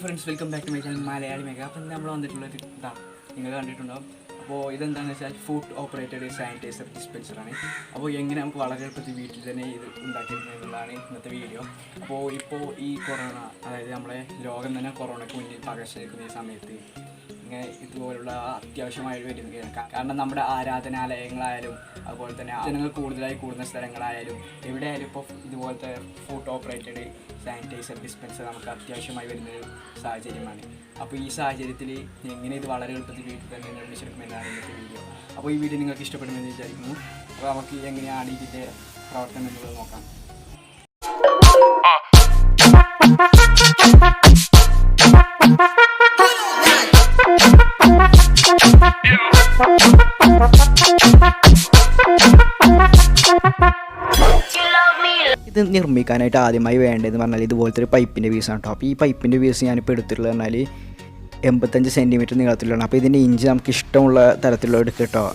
friends, welcome back to my channel Malayali Maker. അപ്പോൾ നമ്മൾ വന്നിട്ടുള്ളത് ഇതാണ്, നിങ്ങൾ കണ്ടിട്ടുണ്ടാവും. അപ്പോൾ ഇതെന്താണെന്ന് വെച്ചാൽ ഫുഡ് ഓപ്പറേറ്റഡ് സാനിറ്റൈസർ ഡിസ്പെൻസറാണ്. അപ്പോൾ എങ്ങനെ നമുക്ക് വളരെ എളുപ്പത്തിൽ വീട്ടിൽ തന്നെ ഇത് ഉണ്ടാക്കിയെടുക്കുന്നതാണ് ഇന്നത്തെ വീഡിയോ. അപ്പോൾ ഈ കൊറോണ, അതായത് നമ്മളെ ലോകം തന്നെ കൊറോണയ്ക്ക് മുന്നിൽ പകർച്ചെടുക്കുന്ന ഈ സമയത്ത് ഇങ്ങനെ ഇതുപോലുള്ള അത്യാവശ്യമായി വരുന്നതാണ്. കാരണം നമ്മുടെ ആരാധനാലയങ്ങളായാലും അതുപോലെ തന്നെ ജനങ്ങൾ കൂടുതലായി കൂടുന്ന സ്ഥലങ്ങളായാലും എവിടെയായാലും ഇപ്പോൾ ഇതുപോലത്തെ ഫുഡ് ഓപ്പറേറ്റഡ് സാനിറ്റൈസർ ഡിസ്പെൻസർ നമുക്ക് അത്യാവശ്യമായി വരുന്നൊരു സാഹചര്യമാണ്. അപ്പോൾ ഈ സാഹചര്യത്തിൽ എങ്ങനെ ഇത് വളരെ എളുപ്പത്തിൽ വീട്ടിൽ തന്നെ നിർമ്മിച്ചെടുക്കുമെന്നാണ് ഇന്നത്തെ വീഡിയോ. അപ്പോൾ ഈ വീഡിയോ നിങ്ങൾക്ക് ഇഷ്ടപ്പെടുമെന്ന് വിചാരിക്കുന്നു. അപ്പോൾ നമുക്ക് എങ്ങനെയാണ് ഇതിൻ്റെ പ്രവർത്തനം എന്നുള്ളത് നോക്കാം. ഇത് നിർമ്മിക്കാനായിട്ട് ആദ്യമായി വേണ്ടതെന്ന് പറഞ്ഞാൽ ഇതുപോലത്തെ ഒരു പൈപ്പിൻ്റെ പീസാണ് കേട്ടോ. അപ്പോൾ ഈ പൈപ്പിൻ്റെ പീസ് ഞാനിപ്പോൾ എടുത്തിട്ടുള്ളത് പറഞ്ഞാൽ 85 സെൻറ്റിമീറ്റർ നീളത്തിലാണ്. അപ്പോൾ ഇതിൻ്റെ ഇഞ്ച് നമുക്ക് ഇഷ്ടമുള്ള തരത്തിലുള്ള എടുക്കുക കേട്ടോ.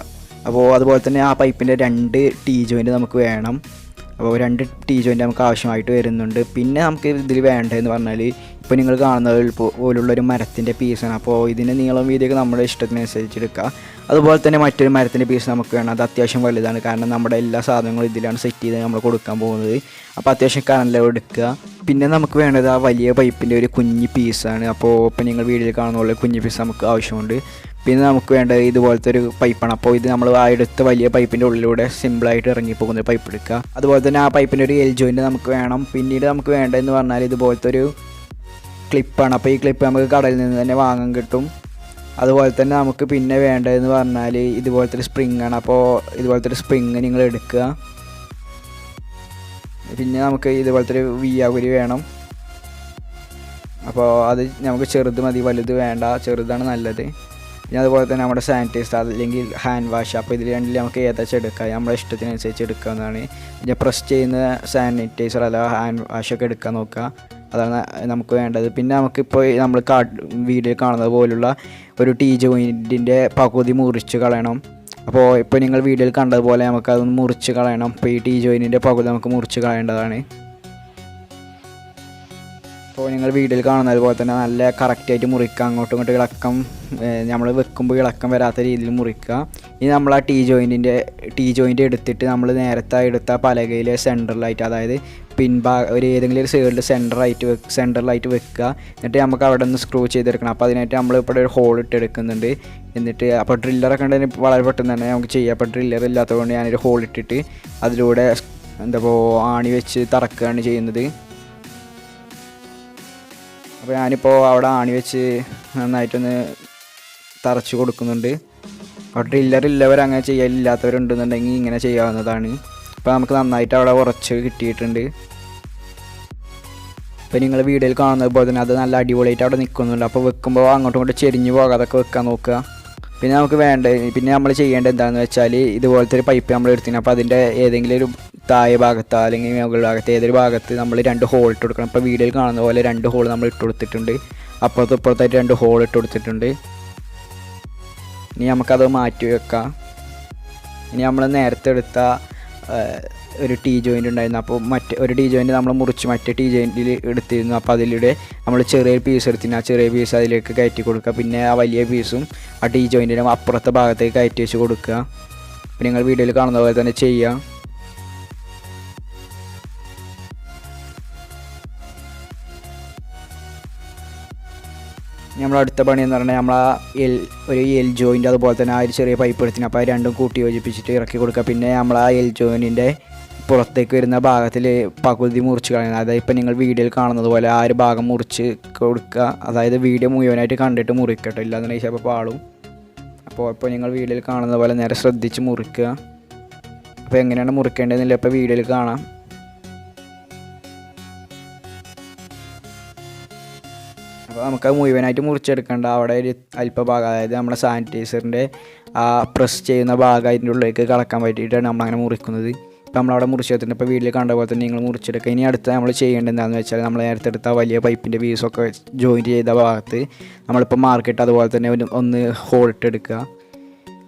അപ്പോൾ അതുപോലെ തന്നെ ആ പൈപ്പിൻ്റെ 2 ടീ ജോയിൻറ്റ് നമുക്ക് വേണം. അപ്പോൾ 2 ടീ ജോയിൻറ്റ് നമുക്ക് ആവശ്യമായിട്ട് വരുന്നുണ്ട്. പിന്നെ നമുക്ക് ഇതിൽ വേണ്ടതെന്ന് പറഞ്ഞാൽ ഇപ്പോൾ നിങ്ങൾ കാണുന്നത് പോലുള്ളൊരു മരത്തിൻ്റെ പീസാണ്. അപ്പോൾ ഇതിൻ്റെ നീളം വീതിയൊക്കെ നമ്മുടെ ഇഷ്ടത്തിനനുസരിച്ച് എടുക്കുക. അതുപോലെ തന്നെ മറ്റൊരു മരത്തിൻ്റെ പീസ് നമുക്ക് വേണം. അത് അത്യാവശ്യം വലുതാണ്, കാരണം നമ്മുടെ എല്ലാ സാധനങ്ങളും ഇതിലാണ് സെറ്റ് ചെയ്ത് നമ്മൾ കൊടുക്കാൻ പോകുന്നത്. അപ്പോൾ അത്യാവശ്യം കനലെല്ലാം എടുക്കുക. പിന്നെ നമുക്ക് വേണ്ടത് ആ വലിയ പൈപ്പിൻ്റെ ഒരു കുഞ്ഞ് പീസാണ്. അപ്പോൾ ഇപ്പോൾ നിങ്ങൾ വീഡിയോയിൽ കാണുന്ന പോലെ കുഞ്ഞ് പീസ് നമുക്ക് ആവശ്യമുണ്ട്. പിന്നെ നമുക്ക് വേണ്ടത് ഇതുപോലത്തെ ഒരു പൈപ്പാണ്. അപ്പോൾ ഇത് നമ്മൾ ആ എടുത്ത വലിയ പൈപ്പിൻ്റെ ഉള്ളിലൂടെ സിമ്പിളായിട്ട് ഇറങ്ങിപ്പോകുന്ന ഒരു പൈപ്പ് എടുക്കുക. അതുപോലെ തന്നെ ആ പൈപ്പിൻ്റെ ഒരു എൽ ജോയിൻറ്റ് നമുക്ക് വേണം. പിന്നീട് നമുക്ക് വേണ്ടതെന്ന് പറഞ്ഞാൽ ഇതുപോലത്തെ ഒരു ക്ലിപ്പാണ്. അപ്പോൾ ഈ ക്ലിപ്പ് നമുക്ക് കടയിൽ നിന്ന് തന്നെ വാങ്ങാൻ കിട്ടും. അതുപോലെ തന്നെ നമുക്ക് പിന്നെ വേണ്ടതെന്ന് പറഞ്ഞാൽ ഇതുപോലത്തെ ഒരു സ്പ്രിങ്ങാണ്. അപ്പോൾ ഇതുപോലത്തെ ഒരു സ്പ്രിങ് നിങ്ങൾ എടുക്കുക. പിന്നെ നമുക്ക് ഇതുപോലത്തെ ഒരു വിയാകുരി വേണം. അപ്പോൾ അത് നമുക്ക് ചെറുത് മതി, വലുത് വേണ്ട, ചെറുതാണ് നല്ലത്. പിന്നെ അതുപോലെ തന്നെ നമ്മുടെ സാനിറ്റൈസർ അല്ലെങ്കിൽ ഹാൻഡ് വാഷ്. അപ്പോൾ ഇതിൽ രണ്ടിൽ നമുക്ക് ഏതാச்சுം എടുക്കാം, നമ്മുടെ ഇഷ്ടത്തിനനുസരിച്ച് എടുക്കാവുന്നതാണ്. പിന്നെ പ്രസ് ചെയ്യുന്ന സാനിറ്റൈസർ അല്ല ഹാൻഡ് വാഷൊക്കെ എടുക്കാൻ നോക്കുക, അതാണ് നമുക്ക് വേണ്ടത്. പിന്നെ നമുക്കിപ്പോൾ നമ്മൾ വീഡിയോ കാണുന്നത് പോലുള്ള ഒരു ടീ ജോയിൻറ്റിൻ്റെ പകുതി മുറിച്ച് കളയണം. അപ്പോൾ ഇപ്പോൾ നിങ്ങൾ വീഡിയോയിൽ കണ്ടതുപോലെ നമുക്കതൊന്ന് മുറിച്ച് കളയണം. ഇപ്പോൾ ഈ ടീ ജോയിൻറ്റിൻ്റെ പകുതി നമുക്ക് മുറിച്ച് കളയേണ്ടതാണ്. അപ്പോൾ നിങ്ങൾ വീഡിയോയിൽ കാണുന്നത് പോലെ തന്നെ നല്ല കറക്റ്റായിട്ട് മുറിക്കുക. അങ്ങോട്ടും ഇങ്ങോട്ടും ഇളക്കം നമ്മൾ വെക്കുമ്പോൾ ഇളക്കം വരാത്ത രീതിയിൽ മുറിക്കുക. ഇനി നമ്മൾ ആ ടീ ജോയിൻറ്റ് എടുത്തിട്ട് നമ്മൾ നേരത്തെ എടുത്ത പലകയിലെ സെൻറ്ററിലായിട്ട്, അതായത് ഒരു ഏതെങ്കിലും ഒരു സൈഡിൽ സെൻറ്ററിലായിട്ട് വെക്കുക. എന്നിട്ട് നമുക്ക് അവിടെ നിന്ന് സ്ക്രൂ ചെയ്തെടുക്കണം. അപ്പോൾ അതിനായിട്ട് നമ്മൾ ഇവിടെ ഒരു ഹോൾ ഇട്ടെടുക്കുന്നുണ്ട്. എന്നിട്ട് അപ്പോൾ ഡ്രില്ലറൊക്കെ ഉണ്ടെങ്കിൽ വളരെ പെട്ടെന്ന് തന്നെ നമുക്ക് ചെയ്യാം. അപ്പോൾ ഡ്രില്ലർ ഇല്ലാത്തതുകൊണ്ട് ഞാനൊരു ഹോൾ ഇട്ടിട്ട് അതിലൂടെ ആണി വെച്ച് തറക്കുകയാണ് ചെയ്യുന്നത്. അപ്പോൾ ഞാനിപ്പോൾ അവിടെ ആണി വെച്ച് നന്നായിട്ടൊന്ന് തറച്ച് കൊടുക്കുന്നുണ്ട്. അപ്പോൾ ഡ്രില്ലറില്ലവർ അങ്ങനെ ചെയ്യലില്ലാത്തവരുണ്ടെന്നുണ്ടെങ്കിൽ ഇങ്ങനെ ചെയ്യാവുന്നതാണ്. അപ്പോൾ നമുക്ക് നന്നായിട്ട് അവിടെ ഉറച്ച് കിട്ടിയിട്ടുണ്ട്. ഇപ്പോൾ നിങ്ങൾ വീഡിയോയിൽ കാണുന്നത് പോലെ തന്നെ അത് നല്ല അടിപൊളിയായിട്ട് അവിടെ നിൽക്കുന്നുണ്ട്. അപ്പോൾ വെക്കുമ്പോൾ അങ്ങോട്ടും ഇങ്ങോട്ടും ചെരിഞ്ഞ് പോകാതൊക്കെ വെക്കാൻ നോക്കുക. പിന്നെ നമ്മൾ ചെയ്യേണ്ടത് എന്താണെന്ന് വെച്ചാൽ ഇതുപോലത്തെ ഒരു പൈപ്പ് നമ്മൾ എടുത്തിട്ടുണ്ട്. അപ്പോൾ അതിൻ്റെ ഏതെങ്കിലും ഒരു താഴെ ഭാഗത്തോ അല്ലെങ്കിൽ മുകൾ ഭാഗത്ത് ഏതൊരു ഭാഗത്ത് നമ്മൾ 2 ഹോൾ ഇട്ട് കൊടുക്കണം. ഇപ്പോൾ വീഡിയോയിൽ കാണുന്ന പോലെ 2 ഹോൾ നമ്മൾ ഇട്ട് കൊടുത്തിട്ടുണ്ട്. അപ്പുറത്തും ഇപ്പുറത്തായിട്ട് 2 ഹോൾ ഇട്ട് കൊടുത്തിട്ടുണ്ട്. ഇനി നമുക്കത് മാറ്റി വെക്കാം. ഇനി നമ്മൾ നേരത്തെ എടുത്ത ഒരു ടീ ജോയിൻ്റ് ഉണ്ടായിരുന്നു. അപ്പോൾ ഒരു ടീ ജോയിൻ്റ് നമ്മൾ മുറിച്ച് മറ്റേ ടീ ജോയിൻറ്റിൽ എടുത്തിരുന്നു. അപ്പോൾ അതിലൂടെ നമ്മൾ ചെറിയൊരു പീസ് എടുത്തിന്, ആ ചെറിയ പീസ് അതിലേക്ക് കയറ്റി കൊടുക്കുക. പിന്നെ ആ വലിയ പീസും ആ ടീ ജോയിൻറ്റിൻ്റെ അപ്പുറത്തെ ഭാഗത്തേക്ക് കയറ്റി വെച്ച് കൊടുക്കുക. അപ്പോൾ നിങ്ങൾ വീഡിയോയിൽ കാണുന്ന പോലെ തന്നെ ചെയ്യാം. നമ്മൾ അടുത്ത പണി എന്ന് പറഞ്ഞാൽ നമ്മൾ ഒരു എൽ ജോയിൻ്റ് അതുപോലെ തന്നെ ആ ഒരു ചെറിയ പൈപ്പ് എടുത്തിന്. അപ്പോൾ അത് രണ്ടും കൂട്ടി യോജിപ്പിച്ചിട്ട് ഇറക്കി കൊടുക്കുക. പിന്നെ നമ്മൾ ആ എൽ ജോയിൻറ്റിൻ്റെ പുറത്തേക്ക് വരുന്ന ഭാഗത്തിൽ പകുതി മുറിച്ച് കളയുന്നത്. അതായത് ഇപ്പോൾ നിങ്ങൾ വീഡിയോയിൽ കാണുന്നത് പോലെ ആ ഒരു ഭാഗം മുറിച്ച് കൊടുക്കുക. അതായത് വീഡിയോ മുഴുവനായിട്ട് കണ്ടിട്ട് മുറിക്കട്ടോ, ഇല്ലാന്നുണ്ടെങ്കിൽ ചിലപ്പോൾ പാളും. അപ്പോൾ നിങ്ങൾ വീഡിയോയിൽ കാണുന്ന പോലെ നേരെ ശ്രദ്ധിച്ച് മുറിക്കുക. അപ്പോൾ എങ്ങനെയാണ് മുറിക്കേണ്ടതെന്നില്ല ഇപ്പോൾ വീഡിയോയിൽ കാണാം. അപ്പോൾ നമുക്കത് മുഴുവനായിട്ട് മുറിച്ചെടുക്കേണ്ട. അവിടെ ഒരു അല്പഭാഗം, അതായത് നമ്മുടെ സാനിറ്റൈസറിൻ്റെ ആ പ്രസ് ചെയ്യുന്ന ഭാഗം അതിൻ്റെ ഉള്ളിലേക്ക് കളക്കാൻ പറ്റിയിട്ടാണ് നമ്മളങ്ങനെ മുറിക്കുന്നത്. ഇപ്പോൾ നമ്മളവിടെ മുറിച്ചെടുത്തിട്ടുണ്ട്. ഇപ്പോൾ വീട്ടിൽ കണ്ട പോലെ തന്നെ നിങ്ങൾ മുറിച്ചെടുക്കുക. ഇനി അടുത്ത നമ്മൾ ചെയ്യേണ്ടത് എന്താണെന്ന് വെച്ചാൽ നമ്മൾ നേരത്തെ എടുത്ത വലിയ പൈപ്പിൻ്റെ പീസൊക്കെ ജോയിൻറ്റ് ചെയ്ത ഭാഗത്ത് നമ്മളിപ്പോൾ മാർക്കിട്ട് അതുപോലെ തന്നെ ഒന്ന് ഹോൾ ഇട്ടെടുക്കുക.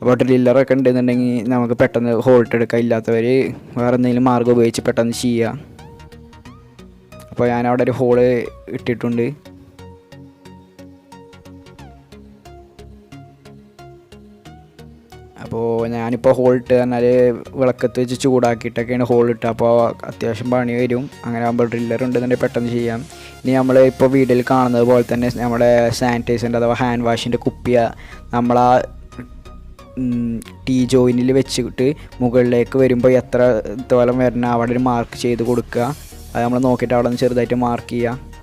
അപ്പോൾ ഡ്രില്ലറൊക്കെ ഉണ്ടെന്നുണ്ടെങ്കിൽ നമുക്ക് പെട്ടെന്ന് ഹോൾ ഇട്ടെടുക്കുക. ഇല്ലാത്തവർ വേറെ എന്തെങ്കിലും മാർഗ്ഗം ഉപയോഗിച്ച് പെട്ടെന്ന് ചെയ്യുക. അപ്പോൾ ഞാനവിടെ ഒരു ഹോള് ഇട്ടിട്ടുണ്ട്. ഞാനിപ്പോൾ ഹോൾ ഇട്ട് പറഞ്ഞാൽ വിളക്കത്ത് വെച്ച് ചൂടാക്കിയിട്ടൊക്കെയാണ് ഹോൾ ഇട്ടുക. അപ്പോൾ അത്യാവശ്യം പണി വരും. അങ്ങനെ ആകുമ്പോൾ ഡ്രില്ലർ ഉണ്ടെന്നുണ്ടെങ്കിൽ പെട്ടെന്ന് ചെയ്യാം. ഇനി നമ്മൾ ഇപ്പോൾ വീഡിയോയിൽ കാണുന്നത് പോലെ തന്നെ നമ്മുടെ സാനിറ്റൈസറിൻ്റെ അഥവാ ഹാൻഡ് വാഷിൻ്റെ കുപ്പിയ നമ്മൾ ആ ടീ ജോയിനിൽ വെച്ചിട്ട് മുകളിലേക്ക് വരുമ്പോൾ എത്ര തോലം വരണം അവിടെ ഒരു മാർക്ക് ചെയ്ത് കൊടുക്കുക. അത് നമ്മൾ നോക്കിയിട്ട് അവിടെ നിന്ന് ചെറുതായിട്ട് മാർക്ക് ചെയ്യുക.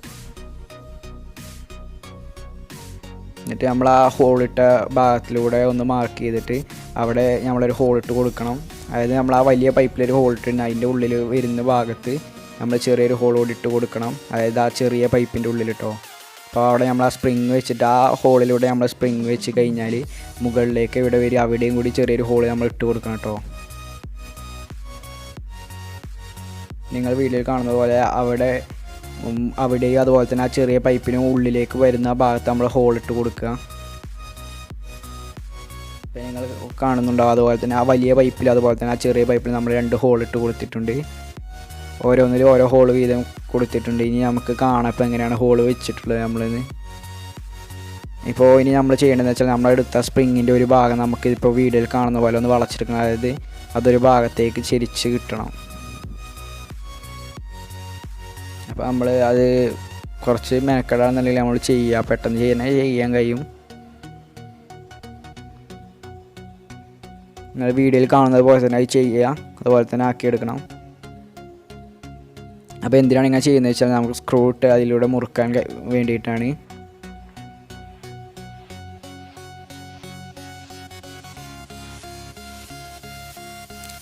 എന്നിട്ട് നമ്മൾ ആ ഹോളിട്ട ഭാഗത്തിലൂടെ ഒന്ന് മാർക്ക് ചെയ്തിട്ട് അവിടെ നമ്മളൊരു ഹോളിട്ട് കൊടുക്കണം. അതായത് നമ്മൾ ആ വലിയ പൈപ്പിലൊരു ഹോളിട്ടുണ്ട്, അതിൻ്റെ ഉള്ളിൽ വരുന്ന ഭാഗത്ത് നമ്മൾ ചെറിയൊരു ഹോൾ കൂടി ഇട്ട് കൊടുക്കണം. അതായത് ആ ചെറിയ പൈപ്പിൻ്റെ ഉള്ളിലിട്ടോ. അപ്പോൾ അവിടെ നമ്മൾ ആ സ്പ്രിങ് വെച്ചിട്ട് ആ ഹോളിലൂടെ നമ്മൾ സ്പ്രിങ് വെച്ച് കഴിഞ്ഞാൽ മുകളിലേക്ക് ഇവിടെ വരും, അവിടെയും കൂടി ചെറിയൊരു ഹോൾ നമ്മൾ ഇട്ട് കൊടുക്കണം കേട്ടോ. നിങ്ങൾ വീഡിയോയിൽ കാണുന്നത് പോലെ അവിടെയും അതുപോലെ തന്നെ ആ ചെറിയ പൈപ്പിന് ഉള്ളിലേക്ക് വരുന്ന ഭാഗത്ത് നമ്മൾ ഹോളിട്ട് കൊടുക്കുക. അപ്പോൾ നിങ്ങൾ കാണുന്നുണ്ടാവും അതുപോലെ തന്നെ ആ വലിയ പൈപ്പിൽ അതുപോലെ തന്നെ ആ ചെറിയ പൈപ്പിൽ നമ്മൾ 2 ഹോളിട്ട് കൊടുത്തിട്ടുണ്ട്. ഓരോന്നിലും ഓരോ ഹോൾ വീതം കൊടുത്തിട്ടുണ്ട്. ഇനി നമുക്ക് കാണാം ഇപ്പോൾ എങ്ങനെയാണ് ഹോൾ വെച്ചിട്ടുള്ളത് നമ്മളിന്ന്. ഇപ്പോൾ ഇനി നമ്മൾ ചെയ്യേണ്ടതെന്ന് വെച്ചാൽ നമ്മളെടുത്ത സ്പ്രിങ്ങിൻ്റെ ഒരു ഭാഗം നമുക്കിപ്പോൾ വീഡിയോയിൽ കാണുന്ന പോലെ ഒന്ന് വളച്ചെടുക്കണം. അതായത് അതൊരു ഭാഗത്തേക്ക് ചെരിച്ച് കിട്ടണം. അപ്പോൾ നമ്മൾ അത് കുറച്ച് മെനക്കെടാന്നുണ്ടെങ്കിൽ നമ്മൾ ചെയ്യുക, പെട്ടെന്ന് ചെയ്യാൻ കഴിയും. നിങ്ങൾ വീഡിയോയിൽ കാണുന്നത് പോലെ തന്നെ അത് ചെയ്യുക, അതുപോലെ തന്നെ ആക്കിയെടുക്കണം. അപ്പോൾ എന്തിനാണ് ഇങ്ങനെ ചെയ്യുന്നത് വെച്ചാൽ നമുക്ക് സ്ക്രൂ ഇട്ട് അതിലൂടെ മുറുക്കാൻ വേണ്ടിയിട്ടാണ്.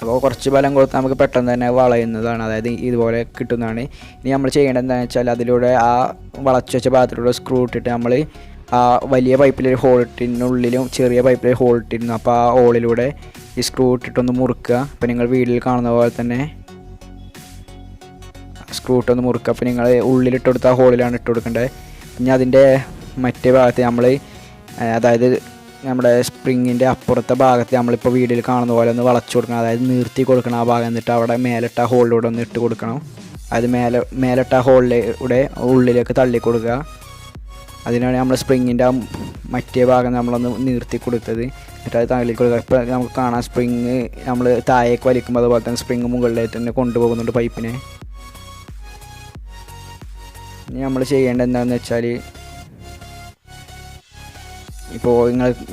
അപ്പോൾ കുറച്ച് ബലം കൊടുത്താൽ നമുക്ക് പെട്ടെന്ന് തന്നെ വളയുന്നതാണ്, അതായത് ഇതുപോലെ കിട്ടുന്നതാണ്. ഇനി നമ്മൾ ചെയ്യേണ്ടത് എന്താണെന്ന് വെച്ചാൽ അതിലൂടെ ആ വളച്ചു വെച്ച ഭാഗത്തിലൂടെ സ്ക്രൂ ഇട്ടിട്ട് നമ്മൾ ആ വലിയ പൈപ്പിലൊരു ഹോൾ ഇട്ടിനുള്ളിലും ചെറിയ പൈപ്പിലൊരു ഹോൾ ഇട്ടിരുന്നു. അപ്പോൾ ആ ഹോളിലൂടെ ഈ സ്ക്രൂ ഇട്ടിട്ടൊന്ന് മുറുക്കുക. അപ്പോൾ നിങ്ങൾ വീഡിയോയിൽ കാണുന്ന പോലെ തന്നെ സ്ക്രൂ ഇട്ടൊന്ന് മുറുക്കുക. അപ്പോൾ നിങ്ങൾ ഉള്ളിലിട്ട് കൊടുത്ത ആ ഹോളിലാണ് ഇട്ട് കൊടുക്കേണ്ടത്. ഇനി അതിൻ്റെ മറ്റേ ഭാഗത്ത് നമ്മൾ അതായത് നമ്മുടെ സ്പ്രിങ്ങിൻ്റെ അപ്പുറത്തെ ഭാഗത്ത് നമ്മളിപ്പോൾ വീഡിയോയിൽ കാണുന്ന പോലെ ഒന്ന് വളച്ചു കൊടുക്കണം, അതായത് നിർത്തി കൊടുക്കണം ആ ഭാഗം. എന്നിട്ട് അവിടെ മേലിട്ട ഹോളിലൂടെ ഒന്ന് ഇട്ട് കൊടുക്കണം. അത് മേലിട്ട ഹോളിലൂടെ ഉള്ളിലേക്ക് തള്ളി കൊടുക്കുക. അതിനാണ് നമ്മൾ സ്പ്രിങ്ങിൻ്റെ മറ്റേ ഭാഗം നമ്മളൊന്ന് നിർത്തി കൊടുത്തത്. എന്നിട്ട് അത് തള്ളി കൊടുക്കുക. ഇപ്പോൾ നമുക്ക് കാണാം സ്പ്രിങ് നമ്മൾ താഴേക്ക് വലിക്കുമ്പോൾ അതുപോലെ തന്നെ സ്പ്രിങ് മുകളിലേക്ക് തന്നെ കൊണ്ടുപോകുന്നുണ്ട് പൈപ്പിനെ. ഇനി നമ്മൾ ചെയ്യേണ്ടത് എന്താണെന്ന് വെച്ചാൽ ഇപ്പോൾ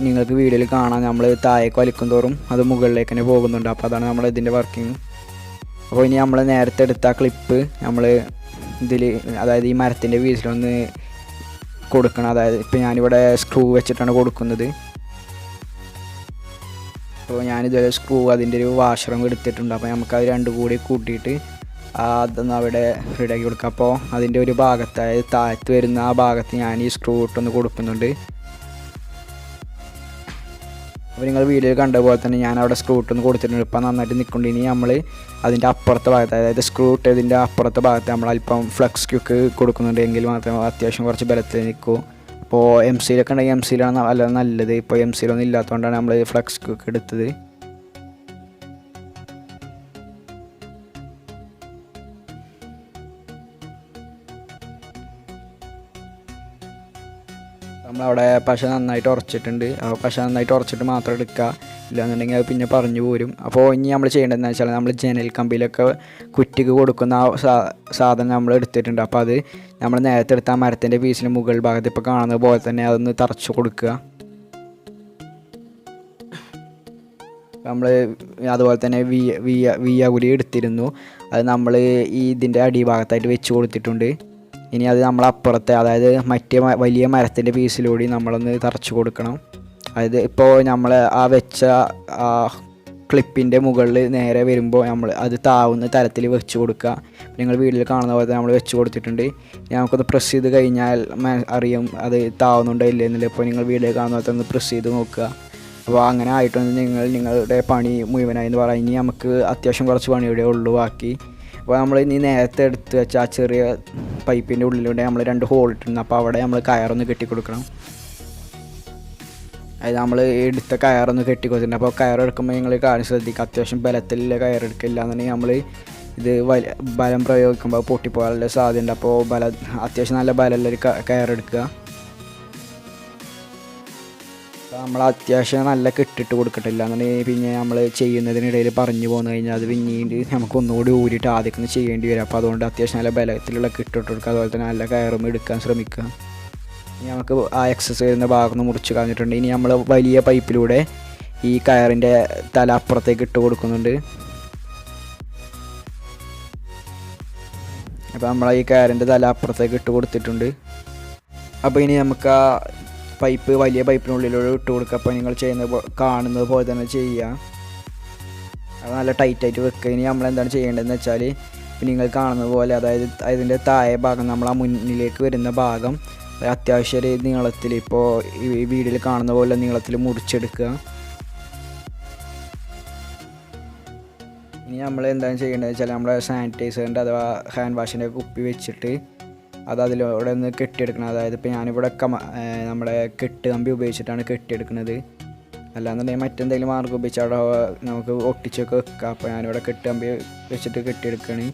നിങ്ങൾക്ക് വീഡിയോയിൽ കാണാം നമ്മൾ താഴേക്ക് വലിക്കും തോറും അത് മുകളിലേക്ക് തന്നെ പോകുന്നുണ്ട്. അപ്പോൾ അതാണ് നമ്മൾ ഇതിൻ്റെ വർക്കിംഗ്. അപ്പോൾ ഇനി നമ്മൾ നേരത്തെ എടുത്ത ക്ലിപ്പ് നമ്മൾ ഇതിൽ അതായത് ഈ മരത്തിൻ്റെ പീസിലൊന്ന് കൊടുക്കണം. അതായത് ഇപ്പോൾ ഞാനിവിടെ സ്ക്രൂ വെച്ചിട്ടാണ് കൊടുക്കുന്നത്. അപ്പോൾ ഞാനിതുവരെ സ്ക്രൂ അതിൻ്റെ ഒരു വാഷറും എടുത്തിട്ടുണ്ട്. അപ്പോൾ നമുക്കത് രണ്ടും കൂടി കൂട്ടിയിട്ട് അതൊന്ന് അവിടെ റെഡിയാക്കി കൊടുക്കുക. അപ്പോൾ അതിൻ്റെ ഒരു ഭാഗത്ത് അതായത് താഴത്ത് വരുന്ന ആ ഭാഗത്ത് ഞാൻ ഈ സ്ക്രൂ ഇട്ടൊന്ന് കൊടുക്കുന്നുണ്ട്. അപ്പോൾ നിങ്ങൾ വീഡിയോയിൽ കണ്ട പോലെ തന്നെ ഞാൻ അവിടെ സ്ക്രൂ ഇട്ടൊന്ന് കൊടുത്തിട്ടുണ്ട്. ഇപ്പോൾ നന്നായിട്ട് നിൽക്കുന്നുണ്ട്. ഇനി നമ്മൾ അതിൻ്റെ അപ്പുറത്തെ ഭാഗത്ത് അതായത് സ്ക്രൂ ഇട്ടതിൻ്റെ അപ്പുറത്തെ ഭാഗത്ത് നമ്മൾ അല്പം ഫ്ലക്സ് ക്യൂക്ക് കൊടുക്കുന്നുണ്ട്, എങ്കിൽ മാത്രമേ അത്യാവശ്യം കുറച്ച് ബലത്തിൽ നിൽക്കൂ. അപ്പോൾ MC-ലൊക്കെ ഉണ്ടെങ്കിൽ MC-ലാണ് നല്ലത്. ഇപ്പോൾ MC-ലൊന്നും ഇല്ലാത്തതുകൊണ്ടാണ് നമ്മൾ ഫ്ലക്സ് ക്യൂക്ക് എടുത്തത്. നമ്മളവിടെ പശ നന്നായിട്ട് ഉറച്ചിട്ടുണ്ട്. അപ്പോൾ പശ നന്നായിട്ട് ഉറച്ചിട്ട് മാത്രം എടുക്കുക, ഇല്ലാന്നുണ്ടെങ്കിൽ അത് പിന്നെ പറഞ്ഞു പോരും. അപ്പോൾ ഇനി നമ്മൾ ചെയ്യേണ്ടതെന്ന് വെച്ചാൽ നമ്മൾ ജനൽ കമ്പിയിലൊക്കെ കുറ്റിക്ക് കൊടുക്കുന്ന ആ സാധനം നമ്മൾ എടുത്തിട്ടുണ്ട്. അപ്പോൾ അത് നമ്മൾ നേരത്തെ എടുത്ത ആ മരത്തിൻ്റെ പീസിന് മുകൾ ഭാഗത്ത് ഇപ്പോൾ കാണുന്നത് പോലെ തന്നെ അതൊന്ന് തറച്ച് കൊടുക്കുക. നമ്മൾ അതുപോലെ തന്നെ വിയാകുലി എടുത്തിരുന്നു, അത് നമ്മൾ ഈ ഇതിൻ്റെ അടിഭാഗത്തായിട്ട് വെച്ച് കൊടുത്തിട്ടുണ്ട്. ഇനി അത് നമ്മളപ്പുറത്തെ അതായത് മറ്റേ വലിയ മരത്തിൻ്റെ പീസിലൂടെ നമ്മളൊന്ന് തറച്ച് കൊടുക്കണം. അതായത് ഇപ്പോൾ നമ്മൾ ആ വെച്ച ആ ക്ലിപ്പിൻ്റെ മുകളിൽ നേരെ വരുമ്പോൾ നമ്മൾ അത് താവുന്ന തരത്തിൽ വെച്ച് കൊടുക്കുക. നിങ്ങൾ വീഡിയോയിൽ കാണുന്ന പോലെ നമ്മൾ വെച്ച് കൊടുത്തിട്ടുണ്ട്. നമുക്കൊന്ന് പ്രസ് ചെയ്ത് കഴിഞ്ഞാൽ അറിയും അത് താവുന്നുണ്ടോ ഇല്ലേ എന്നില്ല. ഇപ്പോൾ നിങ്ങൾ വീഡിയോയിൽ കാണുന്ന പോലെ ഒന്ന് പ്രസ് ചെയ്ത് നോക്കുക. അപ്പോൾ അങ്ങനെ ആയിട്ടൊന്ന് നിങ്ങളുടെ പണി മുഴുവനായി എന്ന് പറയാം. ഇനി നമുക്ക് അത്യാവശ്യം കുറച്ച് പണിയുടെ ഉള്ളൂ ബാക്കി. അപ്പോൾ നമ്മൾ ഇനി നേരത്തെ എടുത്ത് വെച്ച ആ ചെറിയ പൈപ്പിൻ്റെ ഉള്ളിലൂടെ നമ്മൾ 2 ഹോൾ ഇട്ടിരുന്നു. അപ്പോൾ അവിടെ നമ്മൾ കയറൊന്ന് കെട്ടിക്കൊടുക്കണം. അതായത് നമ്മൾ എടുത്ത കയറൊന്ന് കെട്ടിക്കൊടുത്തിട്ടുണ്ട്. അപ്പോൾ കയറെടുക്കുമ്പോൾ നിങ്ങൾ കാര്യം ശ്രദ്ധിക്കുക, അത്യാവശ്യം ബലത്തിലുള്ള കയറെടുക്കില്ല എന്നുണ്ടെങ്കിൽ നമ്മൾ ഇത് ബലം പ്രയോഗിക്കുമ്പോൾ പൊട്ടിപ്പോകാനുള്ള സാധ്യതയുണ്ട്. അപ്പോൾ അത്യാവശ്യം നല്ല ബലമുള്ളൊരു കയറെടുക്കുക. നമ്മൾ അത്യാവശ്യം നല്ല കെട്ടിട്ട് കൊടുക്കട്ടില്ല എന്നുണ്ടെങ്കിൽ പിന്നെ നമ്മൾ ചെയ്യുന്നതിനിടയിൽ പറഞ്ഞു പോന്നു കഴിഞ്ഞാൽ അത് പിന്നീട് നമുക്കൊന്നുകൂടി ഊരിയിട്ട് ആദ്യം ചെയ്യേണ്ടി വരും. അപ്പോൾ അതുകൊണ്ട് അത്യാവശ്യം നല്ല ബലത്തിലുള്ള കെട്ടിട്ട് കൊടുക്കുക. അതുപോലെ തന്നെ നല്ല കയറും എടുക്കാൻ ശ്രമിക്കുക. ഇനി നമുക്ക് ആ എക്സസ് വരുന്ന ഭാഗം ഒന്ന് മുറിച്ച് കളഞ്ഞിട്ടുണ്ട്. ഇനി നമ്മൾ വലിയ പൈപ്പിലൂടെ ഈ കയറിൻ്റെ തല അപ്പുറത്തേക്ക് ഇട്ട് കൊടുക്കുന്നുണ്ട്. അപ്പോൾ നമ്മൾ ഈ കയറിൻ്റെ തല അപ്പുറത്തേക്ക് ഇട്ട് കൊടുത്തിട്ടുണ്ട്. അപ്പോൾ ഇനി നമുക്ക് ആ വലിയ പൈപ്പിനുള്ളിലൂടെ ഇട്ട് കൊടുക്കുക. അപ്പോൾ നിങ്ങൾ കാണുന്നത് പോലെ തന്നെ ചെയ്യുക. അത് നല്ല ടൈറ്റായിട്ട് വെക്കുക. ഇനി നമ്മളെന്താണ് ചെയ്യേണ്ടതെന്ന് വെച്ചാൽ നിങ്ങൾ കാണുന്നത് പോലെ, അതായത് അതിൻ്റെ താഴെ ഭാഗം നമ്മൾ ആ മുന്നിലേക്ക് വരുന്ന ഭാഗം അത്യാവശ്യം നീളത്തിൽ, ഇപ്പോൾ ഈ വീഡിയോയിൽ കാണുന്ന പോലെ നീളത്തിൽ മുറിച്ചെടുക്കുക. ഇനി നമ്മൾ എന്താണ് ചെയ്യേണ്ടതെന്ന് വെച്ചാൽ നമ്മുടെ സാനിറ്റൈസറിൻ്റെ അഥവാ ഹാൻഡ് വാഷിൻ്റെ കുപ്പി വെച്ചിട്ട് അതിലൂടെ ഒന്ന് കെട്ടിയെടുക്കണം. അതായത് ഇപ്പോൾ ഞാനിവിടെ നമ്മുടെ കെട്ട് കമ്പി ഉപയോഗിച്ചിട്ടാണ് കെട്ടിയെടുക്കുന്നത്. അല്ലാന്നുണ്ടെങ്കിൽ മറ്റെന്തെങ്കിലും മാർഗ്ഗം ഉപയോഗിച്ച് അവിടെ നമുക്ക് ഒട്ടിച്ചൊക്കെ വെക്കാം. അപ്പോൾ ഞാനിവിടെ കെട്ട് കമ്പി വെച്ചിട്ട് കെട്ടിയെടുക്കുകയാണ്.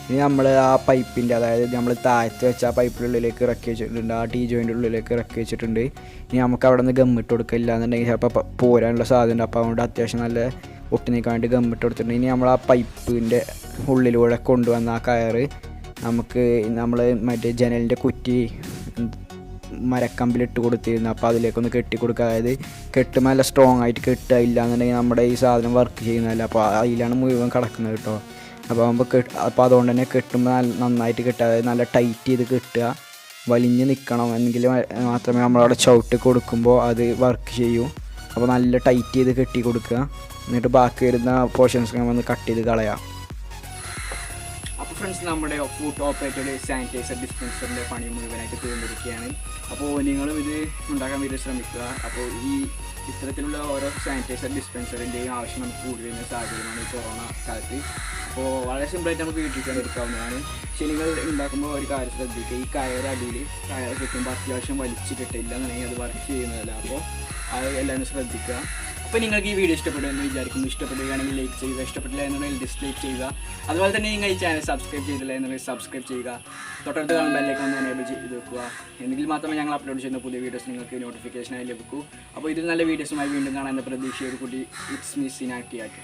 ഇനി നമ്മൾ ആ പൈപ്പിൻ്റെ, അതായത് നമ്മൾ താഴത്ത് വെച്ച ആ പൈപ്പിനുള്ളിലേക്ക് ഇറക്കി വെച്ചിട്ടുണ്ട്, ആ ടീ ജോയിൻ്റെ ഉള്ളിലേക്ക് ഇറക്കി വെച്ചിട്ടുണ്ട്. ഇനി നമുക്ക് അവിടെ നിന്ന് ഗമ്മിട്ട് കൊടുക്കില്ല എന്നുണ്ടെങ്കിൽ ചിലപ്പോൾ പോരാനുള്ള സാധ്യത. അപ്പോൾ അതുകൊണ്ട് അത്യാവശ്യം നല്ല ഒട്ടി നിൽക്കാൻ വേണ്ടി ഗമ്മിട്ട് കൊടുത്തിട്ടുണ്ട്. ഇനി നമ്മൾ ആ പൈപ്പിൻ്റെ ഉള്ളിലൂടെ കൊണ്ടുവന്ന ആ കയറ് നമ്മൾ മറ്റേ ജനലിൻ്റെ കുറ്റി മരക്കമ്പിലിട്ട് കൊടുത്തിരുന്നു. അപ്പോൾ അതിലേക്കൊന്ന് കെട്ടി കൊടുക്കുക. അതായത് കെട്ടുമ്പോൾ നല്ല സ്ട്രോങ് ആയിട്ട് കെട്ടുക. ഇല്ലാന്നുണ്ടെങ്കിൽ നമ്മുടെ ഈ സാധനം വർക്ക് ചെയ്യുന്നതല്ല. അപ്പോൾ അതിലാണ് മുഴുവൻ കിടക്കുന്നത് കേട്ടോ. അപ്പോൾ അതുകൊണ്ട് തന്നെ കെട്ടുമ്പോൾ നന്നായിട്ട് കെട്ടുക. അതായത് നല്ല ടൈറ്റ് ചെയ്ത് കെട്ടുക. വലിഞ്ഞ് നിൽക്കണം, എങ്കിൽ മാത്രമേ നമ്മളവിടെ ചവിട്ടി കൊടുക്കുമ്പോൾ അത് വർക്ക് ചെയ്യൂ. അപ്പോൾ നല്ല ടൈറ്റ് ചെയ്ത് കെട്ടി കൊടുക്കുക. എന്നിട്ട് ബാക്കി വരുന്ന പോർഷൻസ് നമ്മൾ കട്ട് ചെയ്ത് കളയാം. അപ്പോൾ ഫ്രണ്ട്സ്, നമ്മുടെ ഓപ്പറേറ്റഡ് സാനിറ്റൈസർ ഡിസ്പെൻസറിൻ്റെ പണി മുഴുവനായിട്ട് തീർന്നിരിക്കുകയാണ്. അപ്പോൾ നിങ്ങളും ഇത് ഉണ്ടാക്കാൻ വേണ്ടി ശ്രമിക്കുക. അപ്പോൾ ഇത്തരത്തിലുള്ള ഓരോ സാനിറ്റൈസർ ഡിസ്പെൻസറിൻ്റെയും ആവശ്യം നമുക്ക് കൂടുതൽ വരുന്ന സാഹചര്യമാണ് ഈ കൊറോണ കാലത്ത്. അപ്പോൾ വളരെ സിമ്പിളായിട്ട് നമുക്ക് വീട്ടിൽ തന്നെ എടുക്കാവുന്നതാണ്. പക്ഷേ നിങ്ങൾ ഉണ്ടാക്കുമ്പോൾ ഒരു കാര്യം ശ്രദ്ധിക്കുക, ഈ കയറടിയിൽ കയർ കിട്ടുമ്പോൾ അത്യാവശ്യം വലിച്ച് കിട്ടില്ല എന്നുണ്ടെങ്കിൽ അത് വർക്ക് ചെയ്യുന്നതല്ല. അപ്പോൾ അത് എല്ലാവരും ശ്രദ്ധിക്കുക. അപ്പോൾ നിങ്ങൾക്ക് ഈ വീഡിയോ ഇഷ്ടപ്പെടുമെന്ന് വിചാരിക്കുന്നു. ഇഷ്ടപ്പെടുകയാണെങ്കിൽ ലൈക്ക് ചെയ്യുക, ഇഷ്ടപ്പെട്ടില്ല എന്നുണ്ടെങ്കിൽ ഡിസ്ലൈക്ക് ചെയ്യുക. അതുപോലെ തന്നെ നിങ്ങൾ ഈ ചാനൽ സബ്സ്ക്രൈബ് ചെയ്തില്ല എന്നുണ്ടെങ്കിൽ സബ്സ്ക്രൈബ് ചെയ്യുക. തൊട്ടടുത്ത് കാണുന്ന ബെല്ലൈക്കൺ ഒന്ന് എനേബിൾ ചെയ്ത് വെക്കുക. എങ്കിൽ മാത്രമേ ഞങ്ങൾ അപ്ലോഡ് ചെയ്യുന്ന പുതിയ വീഡിയോസ് നിങ്ങൾക്ക് നോട്ടിഫിക്കേഷനായി ലഭിക്കൂ. അപ്പോൾ ഇതിൽ നല്ല വീഡിയോസുമായി വീണ്ടും കാണാൻ പ്രതീക്ഷയോട് കൂടി ഇറ്റ്സ് മീ സിനാക്കിയാക്കി.